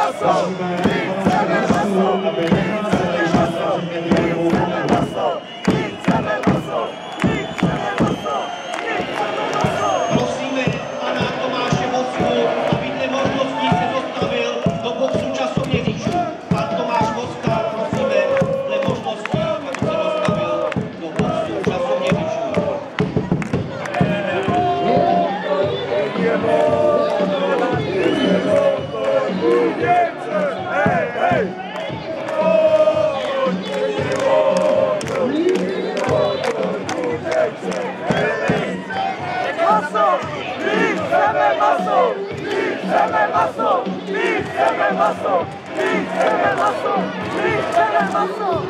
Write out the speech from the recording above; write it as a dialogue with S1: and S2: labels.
S1: Prosíme pana Tomáše Vosku, aby nemožností se dostavil do boxu časoměřičů. Pan Tomáš Voska, prosíme, nemožností, aby se dostavil do boxu časoměřičů.
S2: Maso!